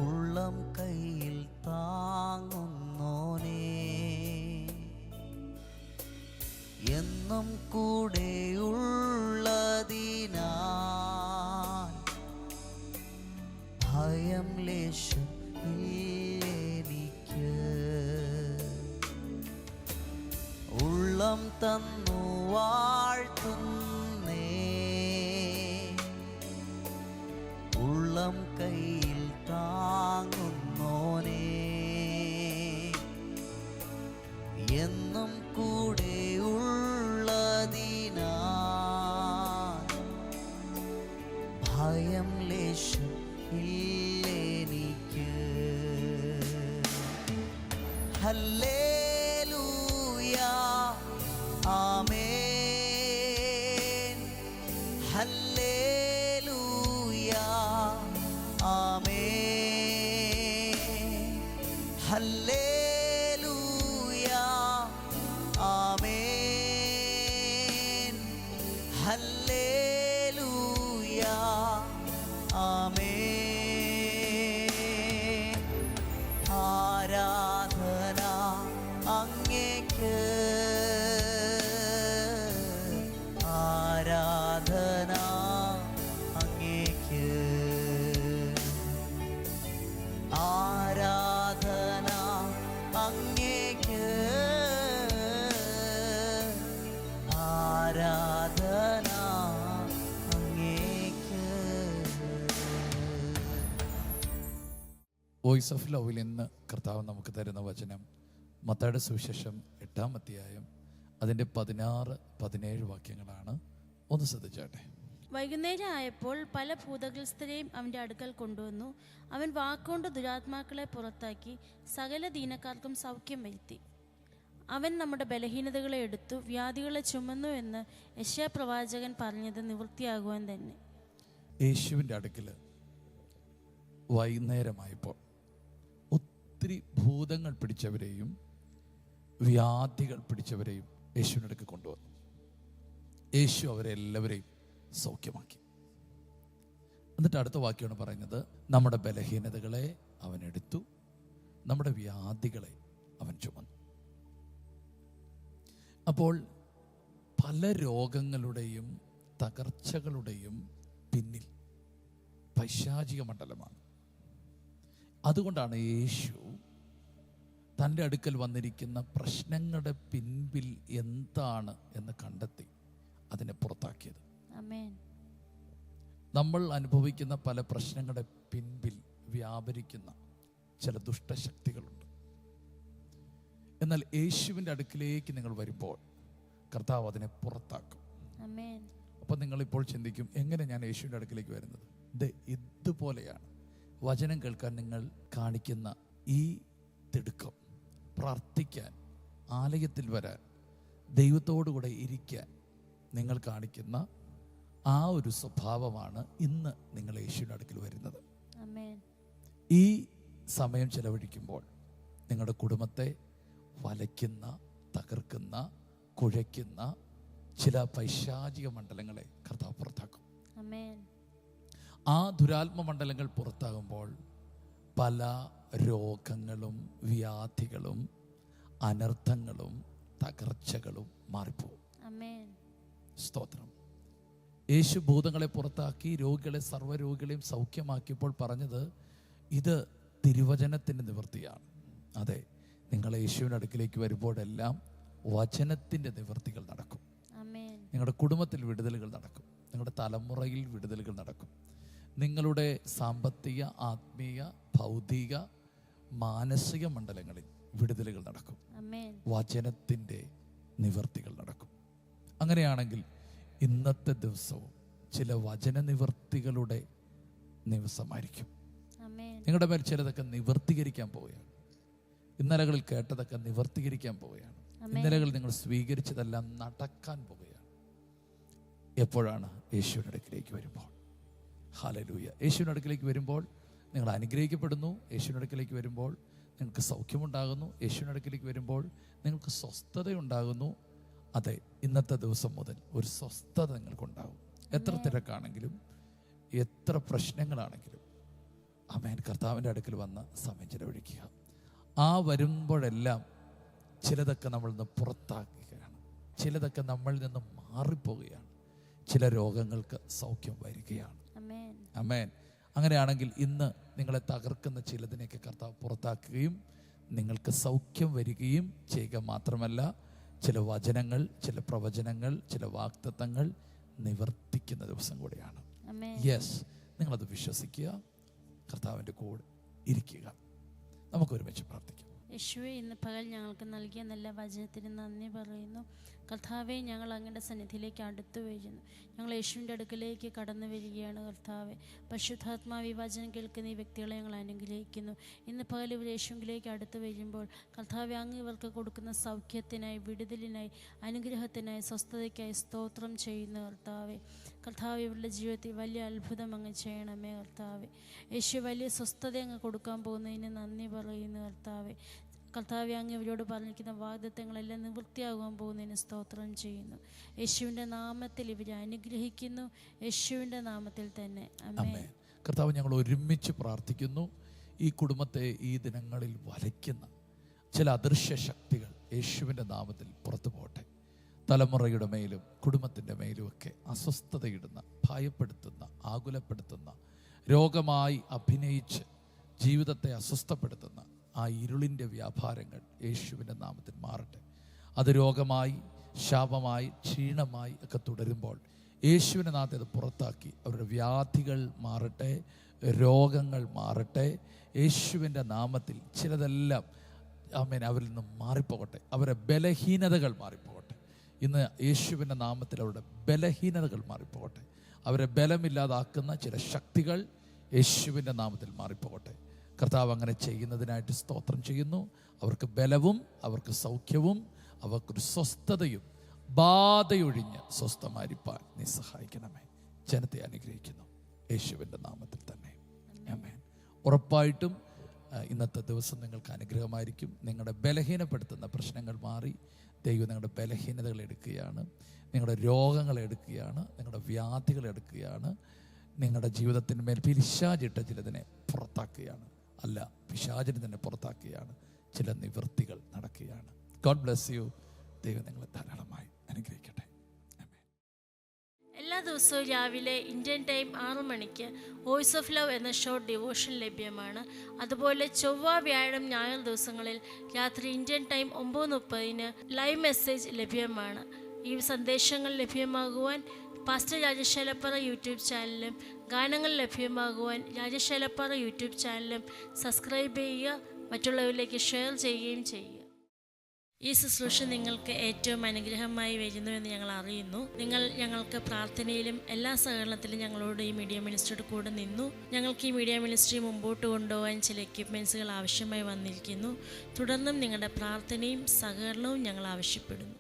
ഉള്ളം കയ്യിൽ താങ്ങുന്നോനേ, എന്നും കൂടെയുള്ളതിനാൽ ഭയം ലേശം ഇല്ലെനിക്ക്. ഉള്ളം തന്നു വാഴ്ത്തുന്നേ, ഉള്ളം കയ്യിൽ താങ്ങുന്നോനേ, എന്നും കൂടെയുള്ളതിനാൽ ഭയം ലേശം ഇല്ലെനിക്ക്. ഹല്ലേലൂയ ആമേൻ, ഹല്ലേലൂയ ആമേൻ, ഹല്ലേലൂയ ആമേൻ, ഹല്ലേലൂയ ആമേൻ. ആരാധന അങ്ങേക്ക്, ആരാധന അങ്ങേക്ക്, ആരാധന അങ്ങേക്ക്, ആരാധന അങ്ങേക്ക്. വോയിസ് ഓഫ് ലവിൽ ഇന്ന് കർത്താവ് നമുക്ക് തരുന്ന വചനം മത്തായിയുടെ സുവിശേഷം 8-ാം അധ്യായം അതിൻ്റെ 16-17 വാക്യങ്ങളാണ്. ഒന്ന് ശ്രദ്ധിച്ചാട്ടെ. വൈകുന്നേരം ആയപ്പോൾ പല ഭൂതഗ്രസ്തരെയും അവൻ്റെ അടുക്കൽ കൊണ്ടുവന്നു. അവൻ വാക്കുകൊണ്ട് ദുരാത്മാക്കളെ പുറത്താക്കി സകല ദീനക്കാർക്കും സൗഖ്യം വരുത്തി. അവൻ നമ്മുടെ ബലഹീനതകളെ എടുത്തു വ്യാധികളെ ചുമന്നു എന്ന് യെശയ്യാ പ്രവാചകൻ പറഞ്ഞത് നിവൃത്തിയാകുവാൻ തന്നെ. യേശുവിൻ്റെ അടുക്കൽ വൈകുന്നേരമായപ്പോൾ ഒത്തിരി ഭൂതങ്ങൾ പിടിച്ചവരെയും വ്യാധികൾ പിടിച്ചവരെയും യേശുവിൻ്റെ അടുക്കൽ കൊണ്ടുവന്നു. യേശു അവരെ എല്ലാവരെയും സൗഖ്യമാക്കി. എന്നിട്ട് അടുത്ത വാക്യമാണ് പറയുന്നത്, നമ്മുടെ ബലഹീനതകളെ അവൻ എടുത്തു, നമ്മുടെ വ്യാധികളെ അവൻ ചുമന്നു. അപ്പോൾ പല രോഗങ്ങളുടെയും തകർച്ചകളുടെയും പിന്നിൽ പൈശാചിക മണ്ഡലമാണ്. അതുകൊണ്ടാണ് യേശു തൻ്റെ അടുക്കൽ വന്നിരിക്കുന്ന പ്രശ്നങ്ങളുടെ പിൻപിൽ എന്താണ് എന്ന് കണ്ടെത്തി അതിനെ പുറത്താക്കിയത്. നമ്മൾ അനുഭവിക്കുന്ന പല പ്രശ്നങ്ങളുടെ പിൻപിൽ വ്യാപരിക്കുന്ന ചില ദുഷ്ടശക്തികളുണ്ട്. എന്നാൽ യേശുവിൻ്റെ അടുക്കിലേക്ക് നിങ്ങൾ വരുമ്പോൾ കർത്താവ് അതിനെ പുറത്താക്കും. അപ്പം നിങ്ങളിപ്പോൾ ചിന്തിക്കും, എങ്ങനെ ഞാൻ യേശുവിൻ്റെ അടുക്കിലേക്ക് വരുന്നത്? ഇതുപോലെയാണ് വചനം കേൾക്കാൻ നിങ്ങൾ കാണിക്കുന്ന ഈ തിടുക്കം, പ്രാർത്ഥിക്കാൻ, ആലയത്തിൽ വരാൻ, ദൈവത്തോടുകൂടെ ഇരിക്കാൻ നിങ്ങൾ കാണിക്കുന്ന ആ ഒരു സ്വഭാവമാണ് ഇന്ന് നിങ്ങൾ യേശുവിൻ്റെ അടുക്കൽ വരുന്നത്. ഈ സമയം ചെലവഴിക്കുമ്പോൾ നിങ്ങളുടെ കുടുംബത്തെ വലയ്ക്കുന്ന, തകർക്കുന്ന, കുഴയ്ക്കുന്ന ചില പൈശാചിക മണ്ഡലങ്ങളെ കർത്താവ് പുറത്താക്കും. ആ ദുരാത്മ മണ്ഡലങ്ങൾ പുറത്താകുമ്പോൾ പല രോഗങ്ങളും വ്യാധികളും അനർത്ഥങ്ങളും തകർച്ചകളും മാറിപ്പോകും. സ്തോത്രം. യേശു ഭൂതങ്ങളെ പുറത്താക്കി രോഗികളെ, സർവ്വരോഗികളെയും സൗഖ്യമാക്കിയപ്പോൾ പറഞ്ഞത് ഇത് തിരുവചനത്തിൻ്റെ നിവൃത്തിയാണ്. അതെ, നിങ്ങൾ യേശുവിൻ്റെ അടുക്കിലേക്ക് വരുമ്പോഴെല്ലാം വചനത്തിൻ്റെ നിവൃത്തികൾ നടക്കും. നിങ്ങളുടെ കുടുംബത്തിൽ വിടുതലുകൾ നടക്കും. നിങ്ങളുടെ തലമുറയിൽ വിടുതലുകൾ നടക്കും. നിങ്ങളുടെ സാമ്പത്തിക, ആത്മീയ, ഭൗതിക, മാനസിക മണ്ഡലങ്ങളിൽ വിടുതലുകൾ നടക്കും. വചനത്തിൻ്റെ നിവൃത്തികൾ നടക്കും. അങ്ങനെയാണെങ്കിൽ ഇന്നത്തെ ദിവസവും ചില വചന നിവൃത്തികളുടെ ദിവസമായിരിക്കും. നിങ്ങളുടെ മേൽ ചിലതൊക്കെ നിവർത്തീകരിക്കാൻ പോവുകയാണ്. ഇന്നലകളിൽ കേട്ടതൊക്കെ നിവർത്തീകരിക്കാൻ പോവുകയാണ്. ഇന്നലകളിൽ നിങ്ങൾ സ്വീകരിച്ചതെല്ലാം നടക്കാൻ പോവുകയാണ്. എപ്പോഴാണ്? യേശുവിൻ്റെ അടുക്കിലേക്ക് വരുമ്പോൾ. ഹല്ലേലൂയ. യേശുവിൻ്റെ അടുക്കിലേക്ക് വരുമ്പോൾ നിങ്ങൾ അനുഗ്രഹിക്കപ്പെടുന്നു. യേശുവിൻ്റെ അടുക്കിലേക്ക് വരുമ്പോൾ നിങ്ങൾക്ക് സൗഖ്യമുണ്ടാകുന്നു. യേശുവിൻ്റെ അടുക്കിലേക്ക് വരുമ്പോൾ നിങ്ങൾക്ക് സ്വസ്ഥതയുണ്ടാകുന്നു. അതെ, ഇന്നത്തെ ദിവസം മുതൽ ഒരു സ്വസ്ഥത നിങ്ങൾക്കുണ്ടാകും. എത്ര തിരക്കാണെങ്കിലും എത്ര പ്രശ്നങ്ങളാണെങ്കിലും ആമേൻ കർത്താവിൻ്റെ അടുക്കൽ വന്ന് സമയം ചിലവഴിക്കുക. ആ വരുമ്പോഴെല്ലാം ചിലതൊക്കെ നമ്മളിൽ നിന്ന് പുറത്താക്കുകയാണ്, ചിലതൊക്കെ നമ്മളിൽ നിന്ന് മാറിപ്പോവുകയാണ്, ചില രോഗങ്ങൾക്ക് സൗഖ്യം വരികയാണ്. ആമേൻ. അങ്ങനെയാണെങ്കിൽ ഇന്ന് നിങ്ങളെ തകർക്കുന്ന ചിലതിനെയൊക്കെ കർത്താവ് പുറത്താക്കുകയും നിങ്ങൾക്ക് സൗഖ്യം വരികയും ചെയ്യുക മാത്രമല്ല, ചില വചനങ്ങൾ, ചില പ്രവചനങ്ങൾ, ചില വാഗ്ദത്തങ്ങൾ നിവർത്തിക്കുന്ന ദിവസം കൂടെയാണ്. യെസ്, നിങ്ങളത് വിശ്വസിക്കുക, കർത്താവിൻ്റെ കൂടെ ഇരിക്കുക. നമുക്ക് ഒരുമിച്ച് പ്രാർത്ഥിക്കാം. യേശുവേ, ഇന്ന് പകൽ ഞങ്ങൾക്ക് നൽകിയ നല്ല വചനത്തിന് നന്ദി പറയുന്നു. കർത്താവെ, ഞങ്ങൾ അങ്ങയുടെ സന്നിധിയിലേക്ക് അടുത്തു വരുന്നു. ഞങ്ങൾ യേശുവിൻ്റെ അടുക്കലേക്ക് കടന്നു വരികയാണ്. കർത്താവെ, പരിശുദ്ധാത്മാവ് ഈ വചനം കേൾക്കുന്ന ഈ വ്യക്തികളെ ഞങ്ങൾ അനുഗ്രഹിക്കുന്നു. ഇന്ന് പകൽ ഇവർ യേശുവിലേക്ക് അടുത്തു വരുമ്പോൾ കർത്താവെ, അങ്ങ് ഇവർക്ക് കൊടുക്കുന്ന സൗഖ്യത്തിനായി, വിടുതലിനായി, അനുഗ്രഹത്തിനായി, സ്വസ്ഥതയ്ക്കായി സ്തോത്രം ചെയ്യുന്നു. കർത്താവെ, ഇവരുടെ ജീവിതത്തിൽ വലിയ അത്ഭുതം അങ്ങ് ചെയ്യണമേ. യേശു വലിയ സ്വസ്ഥത അങ്ങ് കൊടുക്കാൻ പോകുന്നതിന് നന്ദി പറയുന്നു. കർത്താവെ, അങ്ങ് ഇവരോട് പറഞ്ഞിരിക്കുന്ന വാഗ്ദത്തങ്ങളെല്ലാം നിവൃത്തിയാകുവാൻ പോകുന്നതിന് സ്തോത്രം ചെയ്യുന്നു. യേശുവിൻ്റെ നാമത്തിൽ ഇവരെ അനുഗ്രഹിക്കുന്നു. യേശുവിൻ്റെ നാമത്തിൽ തന്നെ ആമേൻ. കർത്താവ്, ഞങ്ങൾ ഒരുമിച്ച് പ്രാർത്ഥിക്കുന്നു. ഈ കുടുംബത്തെ ഈ ദിനങ്ങളിൽ വലയ്ക്കുന്ന ചില അദൃശ്യ ശക്തികൾ യേശുവിൻ്റെ നാമത്തിൽ പുറത്തു പോട്ടെ. തലമുറയുടെ മേലും കുടുംബത്തിൻ്റെ മേലുമൊക്കെ അസ്വസ്ഥതയിടുന്ന, ഭയപ്പെടുത്തുന്ന, ആകുലപ്പെടുത്തുന്ന, രോഗമായി അഭിനയിച്ച് ജീവിതത്തെ അസ്വസ്ഥപ്പെടുത്തുന്ന ആ ഇരുളിൻ്റെ വ്യാപാരങ്ങൾ യേശുവിൻ്റെ നാമത്തിൽ മാറട്ടെ. അത് രോഗമായി, ശാപമായി, ക്ഷീണമായി ഒക്കെ തുടരുമ്പോൾ യേശുവിൻ്റെ നാമത്തിൽ അത് പുറത്താക്കി അവരുടെ വ്യാധികൾ മാറട്ടെ, രോഗങ്ങൾ മാറട്ടെ. യേശുവിൻ്റെ നാമത്തിൽ ചിലതെല്ലാം ആമേൻ അവരിൽ നിന്നും മാറിപ്പോകട്ടെ. അവരുടെ ബലഹീനതകൾ മാറിപ്പോകട്ടെ. ഇന്ന് യേശുവിൻ്റെ നാമത്തിൽ അവരുടെ ബലഹീനതകൾ മാറിപ്പോകട്ടെ. അവരെ ബലമില്ലാതാക്കുന്ന ചില ശക്തികൾ യേശുവിൻ്റെ നാമത്തിൽ മാറിപ്പോകട്ടെ. കർത്താവ് അങ്ങനെ ചെയ്യുന്നതിനായിട്ട് സ്തോത്രം ചെയ്യുന്നു. അവർക്ക് ബലവും, അവർക്ക് സൗഖ്യവും, അവർക്കൊരു സ്വസ്ഥതയും, ബാധയൊഴിഞ്ഞ് സ്വസ്ഥമായിരിക്കാൻ നീ സഹായിക്കണമേ. ജനത്തെ അനുഗ്രഹിക്കുന്നു യേശുവിൻ്റെ നാമത്തിൽ തന്നെ ആമേൻ. ഉറപ്പായിട്ടും ഇന്നത്തെ ദിവസം നിങ്ങൾക്ക് അനുഗ്രഹമായിരിക്കും. നിങ്ങളുടെ ബലഹീനപ്പെടുത്തുന്ന പ്രശ്നങ്ങൾ മാറി ദൈവം നിങ്ങളുടെ ബലഹീനതകൾ എടുക്കുകയാണ്, നിങ്ങളുടെ രോഗങ്ങൾ എടുക്കുകയാണ്, നിങ്ങളുടെ വ്യാധികൾ എടുക്കുകയാണ്. നിങ്ങളുടെ ജീവിതത്തിന് മേൽ പിശാചിട്ട ചിലതിനെ പുറത്താക്കുകയാണ്. അല്ല, പിശാചിനെ തന്നെ പുറത്താക്കുകയാണ്. ചില നിവൃത്തികൾ നടക്കുകയാണ്. God bless you. ദൈവം നിങ്ങളെ ധാരാളമായി അനുഗ്രഹിക്കട്ടെ. എല്ലാ ദിവസവും രാവിലെ ഇന്ത്യൻ ടൈം 6 മണിക്ക് വോയിസ് ഓഫ് ലവ് എന്ന ഷോർട്ട് ഡിവോഷൻ ലഭ്യമാണ്. അതുപോലെ ചൊവ്വ, വ്യാഴം, ഞായർ ദിവസങ്ങളിൽ രാത്രി ഇന്ത്യൻ ടൈം 9:30 ലൈവ് മെസ്സേജ് ലഭ്യമാണ്. ഈ സന്ദേശങ്ങൾ ലഭ്യമാകുവാൻ പാസ്റ്റർ രാജേഷ് ഏലപ്പാറ യൂട്യൂബ് ചാനലും ഗാനങ്ങൾ ലഭ്യമാകുവാൻ രാജേഷ് ഏലപ്പാറ യൂട്യൂബ് ചാനലും സബ്സ്ക്രൈബ് ചെയ്യുക, മറ്റുള്ളവരിലേക്ക് ഷെയർ ചെയ്യുകയും ചെയ്യുക. ഈ ശുശ്രൂഷ നിങ്ങൾക്ക് ഏറ്റവും അനുഗ്രഹമായി വരുന്നുവെന്ന് ഞങ്ങൾ അറിയുന്നു. നിങ്ങൾ ഞങ്ങൾക്ക് പ്രാർത്ഥനയിലും എല്ലാ സഹകരണത്തിലും ഞങ്ങളോട് ഈ മീഡിയ മിനിസ്ട്രിയുടെ കൂടെ നിന്നു. ഞങ്ങൾക്ക് ഈ മീഡിയ മിനിസ്ട്രി മുമ്പോട്ട് കൊണ്ടുപോകാൻ ചില എക്യുപ്മെൻറ്റ്സുകൾ ആവശ്യമായി വന്നിരിക്കുന്നു. തുടർന്നും നിങ്ങളുടെ പ്രാർത്ഥനയും സഹകരണവും ഞങ്ങൾ ആവശ്യപ്പെടുന്നു.